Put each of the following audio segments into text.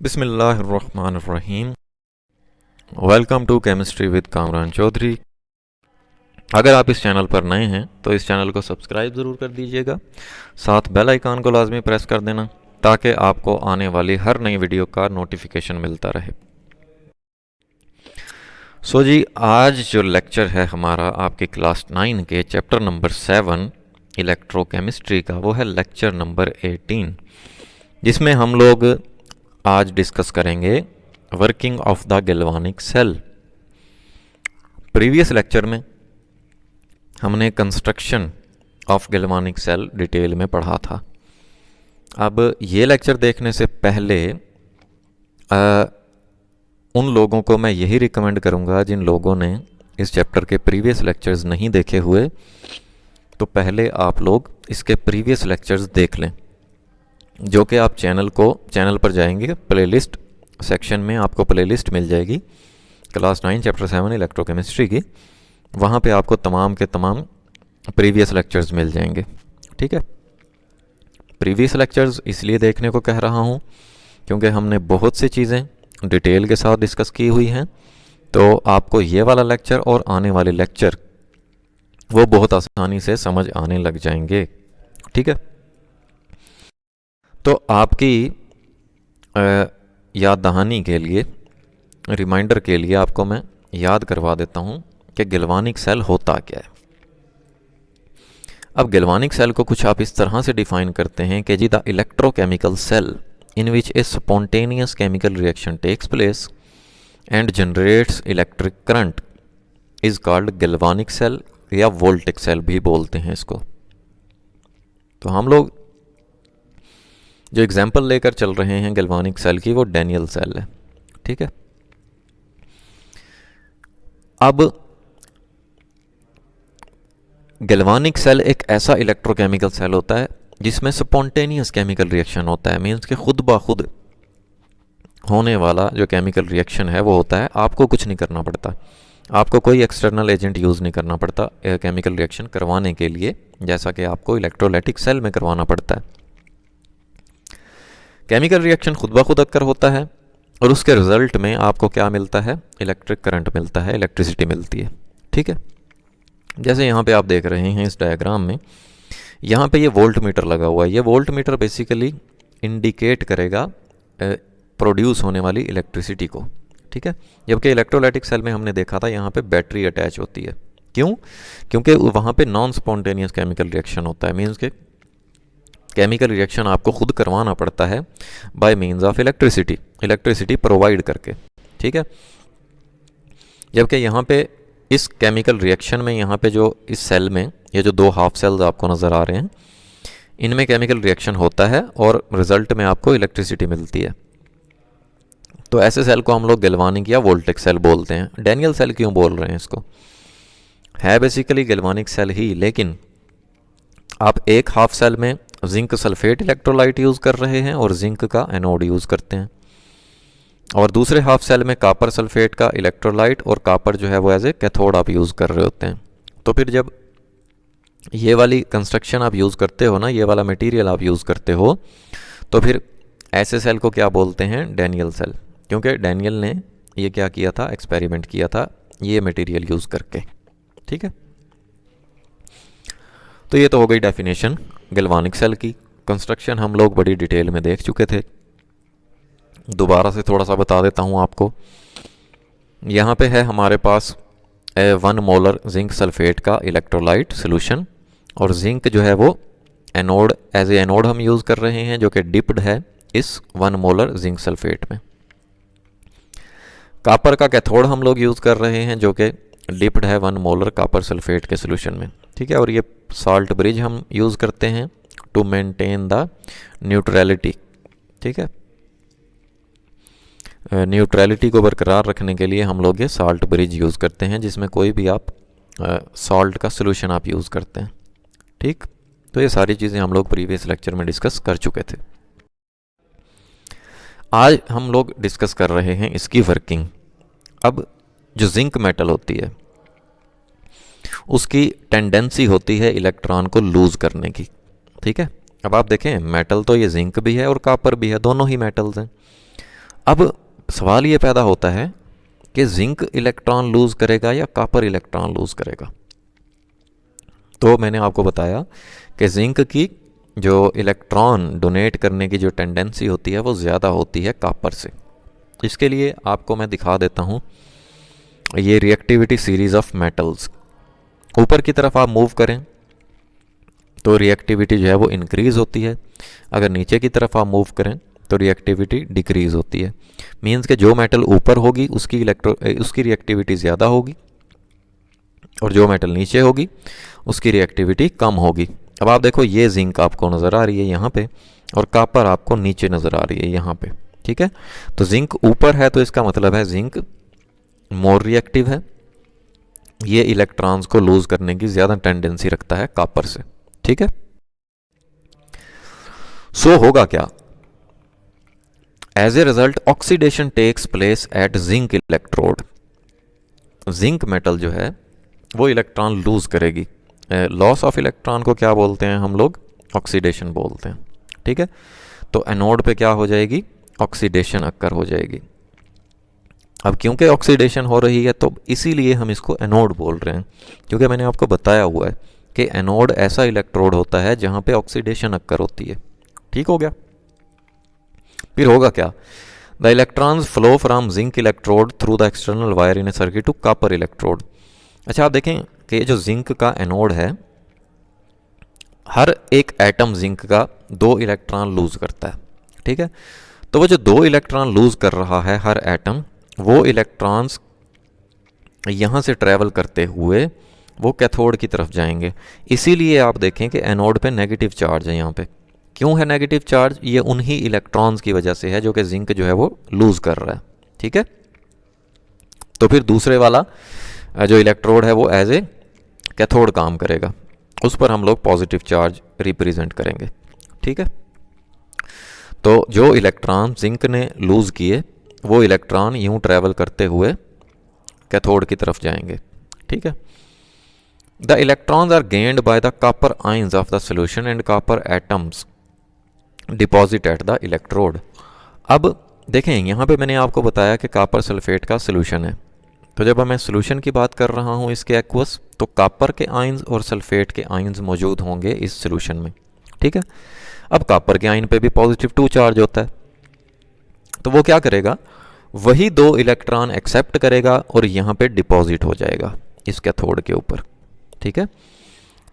बिस्मिल्लाहिर्रहमानिर्रहीम। Welcome to chemistry with Kamran Chaudhary. अगर आप इस चैनल पर नए हैं तो इस चैनल को सब्सक्राइब ज़रूर कर दीजिएगा, साथ बेल आइकन को लाजमी प्रेस कर देना ताकि आपको आने वाली हर नई वीडियो का नोटिफिकेशन मिलता रहे। जी, आज जो लेक्चर है हमारा आपके क्लास 9 के चैप्टर नंबर 7 इलेक्ट्रोकेमिस्ट्री का, वो है लेक्चर नंबर 18, जिसमें हम लोग आज डिस्कस करेंगे working of the galvanic cell. Previous lecture में हमने construction of galvanic cell detail में पढ़ा था। अब ये लेक्चर देखने से पहले उन लोगों को मैं यही रिकमेंड करूँगा जिन लोगों ने इस चैप्टर के प्रीवियस लेक्चर्स नहीं देखे हुए, तो पहले आप लोग इसके प्रीवियस लेक्चर्स देख लें, जो कि आप चैनल पर जाएंगे, प्लेलिस्ट सेक्शन में आपको प्लेलिस्ट मिल जाएगी क्लास 9 चैप्टर 7 इलेक्ट्रोकेमिस्ट्री की। वहाँ पे आपको तमाम के तमाम प्रीवियस लेक्चर्स मिल जाएंगे। ठीक है, प्रीवियस लेक्चर्स इसलिए देखने को कह रहा हूँ क्योंकि हमने बहुत सी चीज़ें डिटेल के साथ डिस्कस की हुई हैं, तो आपको ये वाला लेक्चर और आने वाले लेक्चर वो बहुत आसानी से समझ आने लग जाएंगे। ठीक है, तो आपकी याद दहानी के लिए, रिमाइंडर के लिए आपको मैं याद करवा देता हूँ कि गैल्वानिक सेल होता क्या है। अब गैल्वानिक सेल को कुछ आप इस तरह से डिफाइन करते हैं कि जी the electrochemical cell in which a spontaneous chemical reaction takes place and generates electric current is called galvanic cell, या वोल्टिक सेल भी बोलते हैं इसको। तो हम लोग जो एग्जाम्पल लेकर चल रहे हैं गैल्वानिक सेल की, वो डैनियल सेल है। ठीक है, अब गैल्वानिक सेल एक ऐसा इलेक्ट्रोकेमिकल सेल होता है जिसमें स्पॉन्टेनियस केमिकल रिएक्शन होता है। मीन्स के खुद ब खुद होने वाला जो केमिकल रिएक्शन है वो होता है, आपको कुछ नहीं करना पड़ता, आपको कोई एक्सटर्नल एजेंट यूज़ नहीं करना पड़ता केमिकल रिएक्शन करवाने के लिए, जैसा कि आपको इलेक्ट्रोलाइटिक सेल में करवाना पड़ता है। केमिकल रिएक्शन खुद ब खुद अक्कर होता है और उसके रिजल्ट में आपको क्या मिलता है, इलेक्ट्रिक करंट मिलता है, इलेक्ट्रिसिटी मिलती है। ठीक है, जैसे यहाँ पे आप देख रहे हैं इस डायग्राम में, यहाँ पे ये वोल्ट मीटर लगा हुआ है। ये वोल्ट मीटर बेसिकली इंडिकेट करेगा प्रोड्यूस होने वाली इलेक्ट्रिसिटी को। ठीक है, जबकि इलेक्ट्रोलाइटिक सेल में हमने देखा था यहाँ पे बैटरी अटैच होती है। क्यों? क्योंकि वहाँ पे नॉन स्पॉन्टेनियस केमिकल रिएक्शन होता है। मीन्स के केमिकल रिएक्शन आपको खुद करवाना पड़ता है bye means of electricity provide करके। ठीक है, जबकि यहाँ पे इस केमिकल रिएक्शन में, यहाँ पे जो इस सेल में ये जो दो हाफ सेल्स आपको नज़र आ रहे हैं, इनमें केमिकल रिएक्शन होता है और रिजल्ट में आपको इलेक्ट्रिसिटी मिलती है। तो ऐसे सेल को हम लोग गैल्वानिक या वोल्टिक सेल बोलते हैं। डैनियल सेल क्यों बोल रहे हैं इसको? है बेसिकली गैल्वानिक सेल ही, लेकिन आप एक हाफ सेल में जिंक सल्फेट इलेक्ट्रोलाइट यूज़ कर रहे हैं और जिंक का एनोड यूज़ करते हैं, और दूसरे हाफ सेल में कॉपर सल्फेट का इलेक्ट्रोलाइट और कॉपर जो है वो एज ए कैथोड आप यूज़ कर रहे होते हैं। तो फिर जब ये वाली कंस्ट्रक्शन आप यूज़ करते हो ना, ये वाला मटेरियल आप यूज़ करते हो, तो फिर ऐसे सेल को क्या बोलते हैं, डैनियल सेल। क्योंकि डैनियल ने ये क्या किया था, एक्सपेरिमेंट किया था ये मटेरियल यूज़ करके। ठीक है, तो ये तो हो गई डेफिनेशन गैल्वानिक सेल की। कंस्ट्रक्शन हम लोग बड़ी डिटेल में देख चुके थे, दोबारा से थोड़ा सा बता देता हूँ आपको। यहाँ पे है हमारे पास 1 मोलर जिंक सल्फेट का इलेक्ट्रोलाइट सोल्यूशन, और जिंक जो है वो एनोड, एज ए एनोड हम यूज़ कर रहे हैं, जो कि डिप्ड है इस 1 मोलर जिंक सल्फेट में। कॉपर का कैथोड हम लोग यूज़ कर रहे हैं, जो कि डिप्ड है 1 मोलर कॉपर सल्फेट के सोल्यूशन में। ठीक है, और ये साल्ट ब्रिज हम यूज़ करते हैं टू मेंटेन द न्यूट्रलिटी। ठीक है, न्यूट्रलिटी को बरकरार रखने के लिए हम लोग ये साल्ट ब्रिज यूज़ करते हैं, जिसमें कोई भी आप सॉल्ट का सोल्यूशन आप यूज़ करते हैं। ठीक, तो ये सारी चीज़ें हम लोग प्रीवियस लेक्चर में डिस्कस कर चुके थे। आज हम लोग डिस्कस कर रहे हैं इसकी वर्किंग। अब जो जिंक मेटल होती है उसकी टेंडेंसी होती है इलेक्ट्रॉन को लूज़ करने की। ठीक है, अब आप देखें मेटल तो ये जिंक भी है और कॉपर भी है, दोनों ही मेटल्स हैं। अब सवाल ये पैदा होता है कि जिंक इलेक्ट्रॉन लूज करेगा या कॉपर इलेक्ट्रॉन लूज करेगा। तो मैंने आपको बताया कि जिंक की जो इलेक्ट्रॉन डोनेट करने की जो टेंडेंसी होती है वो ज़्यादा होती है कॉपर से। इसके लिए आपको मैं दिखा देता हूँ ये रिएक्टिविटी सीरीज़ ऑफ मेटल्स। ऊपर की तरफ आप मूव करें तो रिएक्टिविटी जो है वो इंक्रीज़ होती है, अगर नीचे की तरफ आप मूव करें तो रिएक्टिविटी डिक्रीज़ होती है। मीन्स कि जो मेटल ऊपर होगी उसकी रिएक्टिविटी ज़्यादा होगी और जो मेटल नीचे होगी उसकी रिएक्टिविटी कम होगी। अब आप देखो ये जिंक आपको नज़र आ रही है यहाँ पे और कॉपर आपको नीचे नज़र आ रही है यहाँ पे, ठीक है। तो जिंक ऊपर है तो इसका मतलब है जिंक मोर रिएक्टिव है, ये इलेक्ट्रॉन्स को लूज करने की ज़्यादा टेंडेंसी रखता है कॉपर से, ठीक है। सो होगा क्या, as a result oxidation takes place at zinc electrode. Zinc metal जो है वो इलेक्ट्रॉन लूज करेगी। लॉस ऑफ इलेक्ट्रॉन को क्या बोलते हैं हम लोग, ऑक्सीडेशन बोलते हैं, ठीक है। तो एनोड पे क्या हो जाएगी, ऑक्सीडेशन अक्कर हो जाएगी। अब क्योंकि ऑक्सीडेशन हो रही है तो इसीलिए हम इसको एनोड बोल रहे हैं, क्योंकि मैंने आपको बताया हुआ है कि एनोड ऐसा इलेक्ट्रोड होता है जहाँ पे ऑक्सीडेशन अक्कर होती है, ठीक हो गया। फिर होगा क्या, the electrons flow from zinc electrode through the external wire in a circuit to copper electrode. अच्छा आप देखें कि जो जिंक का एनोड है, हर एक एटम जिंक का 2 इलेक्ट्रॉन लूज करता है, ठीक है। तो वो जो 2 इलेक्ट्रॉन लूज कर रहा है हर एटम, वो इलेक्ट्रॉन्स यहाँ से ट्रैवल करते हुए वो कैथोड की तरफ जाएंगे। इसीलिए आप देखें कि एनोड पे नेगेटिव चार्ज है। यहाँ पे क्यों है नेगेटिव चार्ज, ये उन्हीं इलेक्ट्रॉन्स की वजह से है जो कि जिंक जो है वो लूज कर रहा है, ठीक है। तो फिर दूसरे वाला जो इलेक्ट्रोड है वो एज ए कैथोड काम करेगा, उस पर हम लोग पॉजिटिव चार्ज रिप्रेजेंट करेंगे, ठीक है। तो जो इलेक्ट्रॉन जिंक ने लूज किए वो इलेक्ट्रॉन यूं ट्रैवल करते हुए कैथोड की तरफ जाएंगे, ठीक है। The electrons are gained by the copper ions of the solution and copper atoms deposit at the electrode. अब देखें यहाँ पे मैंने आपको बताया कि कॉपर सल्फेट का सॉल्यूशन है, तो जब मैं सॉल्यूशन की बात कर रहा हूँ इसके एक्वस, तो कॉपर के आयंस और सल्फेट के आयंस मौजूद होंगे इस सॉल्यूशन में, ठीक है। अब कॉपर के आयन पे भी पॉजिटिव 2 चार्ज होता है, तो वो क्या करेगा, वही 2 इलेक्ट्रॉन एक्सेप्ट करेगा और यहाँ पे डिपॉजिट हो जाएगा इस कैथोड के ऊपर, ठीक है।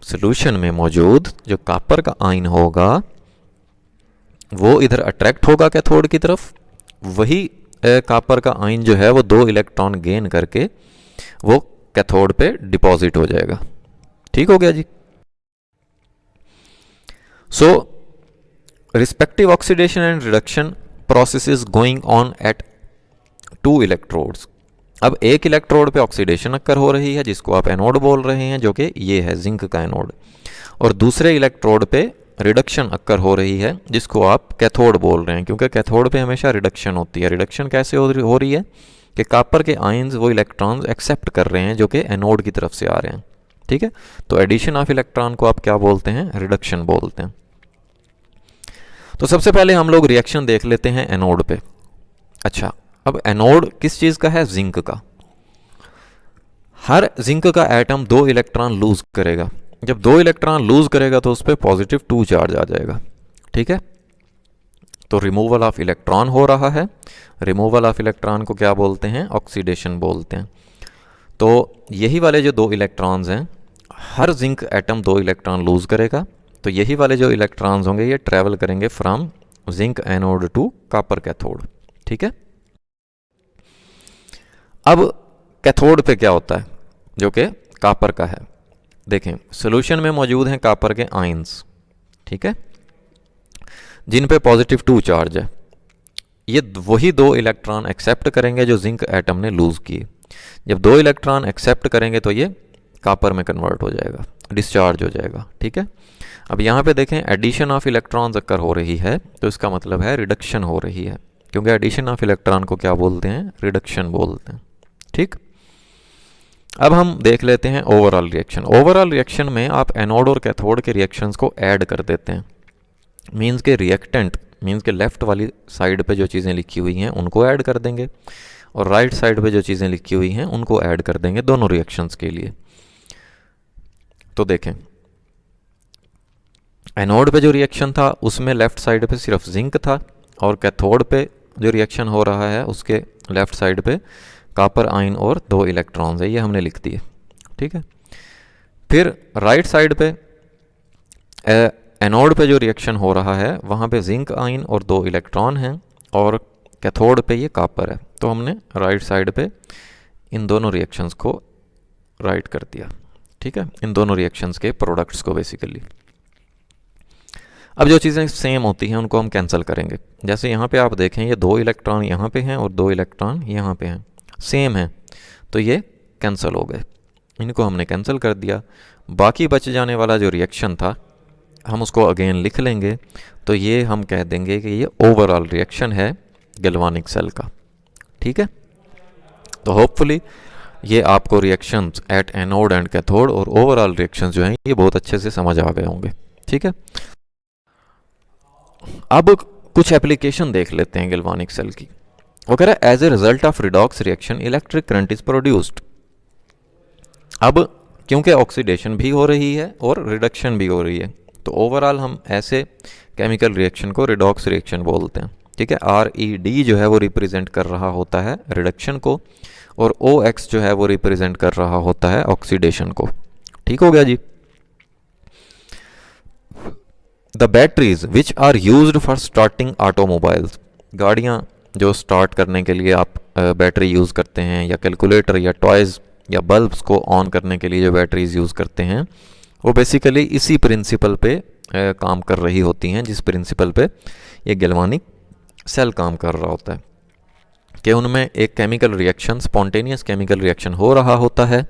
सॉल्यूशन में मौजूद जो कॉपर का आयन होगा वो इधर अट्रैक्ट होगा कैथोड की तरफ, वही कॉपर का आयन जो है वो 2 इलेक्ट्रॉन गेन करके वो कैथोड पे डिपॉजिट हो जाएगा, ठीक हो गया जी। So respective oxidation and reduction processes going on at 2 electrodes. अब एक इलेक्ट्रोड पे ऑक्सीडेशन अक्कर हो रही है जिसको आप एनोड बोल रहे हैं, जो कि ये है जिंक का एनोड, और दूसरे इलेक्ट्रोड पे रिडक्शन अक्कर हो रही है जिसको आप कैथोड बोल रहे हैं, क्योंकि कैथोड पे हमेशा रिडक्शन होती है। रिडक्शन कैसे हो रही है कि कॉपर के आयंस वो इलेक्ट्रॉन्स एक्सेप्ट कर रहे हैं जो कि एनोड की तरफ से आ रहे हैं, ठीक है। तो एडिशन ऑफ इलेक्ट्रॉन को आप क्या बोलते हैं, रिडक्शन बोलते हैं। तो सबसे पहले हम लोग रिएक्शन देख लेते हैं एनोड पे। अच्छा, अब एनोड किस चीज़ का है, जिंक का। हर जिंक का एटम 2 इलेक्ट्रॉन लूज करेगा, जब 2 इलेक्ट्रॉन लूज करेगा तो उस पर पॉजिटिव 2 चार्ज आ जाएगा, ठीक है। तो रिमूवल ऑफ इलेक्ट्रॉन हो रहा है, रिमूवल ऑफ इलेक्ट्रॉन को क्या बोलते हैं, ऑक्सीडेशन बोलते हैं। तो यही वाले जो 2 इलेक्ट्रॉन्स हैं, हर जिंक एटम 2 इलेक्ट्रॉन लूज करेगा, तो यही वाले जो इलेक्ट्रॉन्स होंगे ये ट्रैवल करेंगे from zinc anode to copper cathode, ठीक है। अब कैथोड पे क्या होता है जो कि कॉपर का है, देखें सॉल्यूशन में मौजूद हैं कॉपर के आयंस, ठीक है, जिन पे पॉजिटिव 2 चार्ज है। ये वही 2 इलेक्ट्रॉन एक्सेप्ट करेंगे जो जिंक एटम ने लूज किए। जब 2 इलेक्ट्रॉन एक्सेप्ट करेंगे तो ये कॉपर में कन्वर्ट हो जाएगा, डिस्चार्ज हो जाएगा, ठीक है। अब यहाँ पे देखें एडिशन ऑफ इलेक्ट्रॉन्स अक्कर हो रही है, तो इसका मतलब है रिडक्शन हो रही है, क्योंकि एडिशन ऑफ इलेक्ट्रॉन को क्या बोलते हैं, रिडक्शन बोलते हैं, ठीक। अब हम देख लेते हैं ओवरऑल रिएक्शन। ओवरऑल रिएक्शन में आप एनोड और कैथोड के रिएक्शंस को ऐड कर देते हैं, मींस के रिएक्टेंट मीन्स के लेफ़्ट वाली साइड पे जो चीज़ें लिखी हुई हैं उनको ऐड कर देंगे और राइट साइड पे जो चीज़ें लिखी हुई हैं उनको ऐड कर देंगे दोनों रिएक्शंस के लिए। तो देखें, एनोड पे जो रिएक्शन था उसमें लेफ़्ट साइड पे सिर्फ जिंक था और कैथोड पे जो रिएक्शन हो रहा है उसके लेफ़्ट साइड पे कॉपर आयन और 2 इलेक्ट्रॉन्स है, ये हमने लिख दिए। ठीक है, फिर राइट साइड पे एनोड पे जो रिएक्शन हो रहा है वहाँ पे जिंक आयन और 2 इलेक्ट्रॉन हैं और कैथोड पे ये कॉपर है। तो हमने राइट साइड पे इन दोनों रिएक्शंस को राइट कर दिया। ठीक है, इन दोनों रिएक्शंस के प्रोडक्ट्स को बेसिकली। अब जो चीज़ें सेम होती हैं उनको हम कैंसिल करेंगे। जैसे यहाँ पे आप देखें ये 2 इलेक्ट्रॉन यहाँ पे हैं और 2 इलेक्ट्रॉन यहाँ पे हैं, सेम हैं, तो ये कैंसिल हो गए, इनको हमने कैंसिल कर दिया। बाकी बच जाने वाला जो रिएक्शन था हम उसको अगेन लिख लेंगे। तो ये हम कह देंगे कि ये ओवरऑल रिएक्शन है गैल्वानिक सेल का। ठीक है, तो होपफुली ये आपको reactions at anode and cathode और ओवरऑल रिएक्शंस जो हैं ये बहुत अच्छे से समझ आ गए होंगे। ठीक है, अब कुछ एप्लीकेशन देख लेते हैं गैल्वानिक सेल की। वो कह रहा है as a result of redox reaction electric current is produced. अब क्योंकि ऑक्सीडेशन भी हो रही है और रिडक्शन भी हो रही है तो ओवरऑल हम ऐसे केमिकल रिएक्शन को रिडॉक्स रिएक्शन बोलते हैं। ठीक है, RED जो है वो रिप्रेजेंट कर रहा होता है रिडक्शन को और OX जो है वो रिप्रेजेंट कर रहा होता है ऑक्सीडेशन को। ठीक हो गया जी। The batteries which are used for starting automobiles, गाड़ियाँ जो स्टार्ट करने के लिए आप बैटरी यूज़ करते हैं या कैलकुलेटर या टॉयज़ या बल्ब्स को ऑन करने के लिए जो बैटरीज यूज़ करते हैं वो बेसिकली इसी प्रिंसिपल पे काम कर रही होती हैं, जिस प्रिंसिपल पे ये गैल्वानिक सेल काम कर रहा होता है कि उनमें एक chemical reaction, spontaneous chemical reaction हो रहा होता है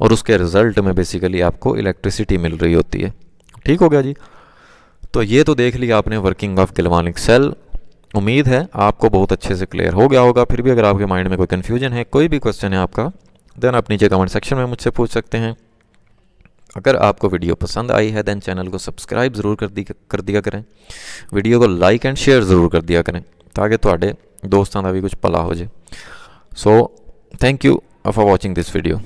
और उसके रिजल्ट में बेसिकली आपको इलेक्ट्रिसिटी मिल रही होती है। ठीक हो गया जी। तो ये तो देख लिया आपने वर्किंग ऑफ गैल्वानिक सेल। उम्मीद है आपको बहुत अच्छे से क्लियर हो गया होगा। फिर भी अगर आपके माइंड में कोई कन्फ्यूजन है, कोई भी क्वेश्चन है आपका, देन आप नीचे कमेंट सेक्शन में मुझसे पूछ सकते हैं। अगर आपको वीडियो पसंद आई है देन चैनल को सब्सक्राइब ज़रूर कर दिया करें, वीडियो को लाइक एंड शेयर ज़रूर कर दिया करें ताकि ਤੁਹਾਡੇ ਦੋਸਤਾਂ ਦਾ ਵੀ ਕੁਝ ਭਲਾ ਹੋ ਜੇ। So thank you for watching this video.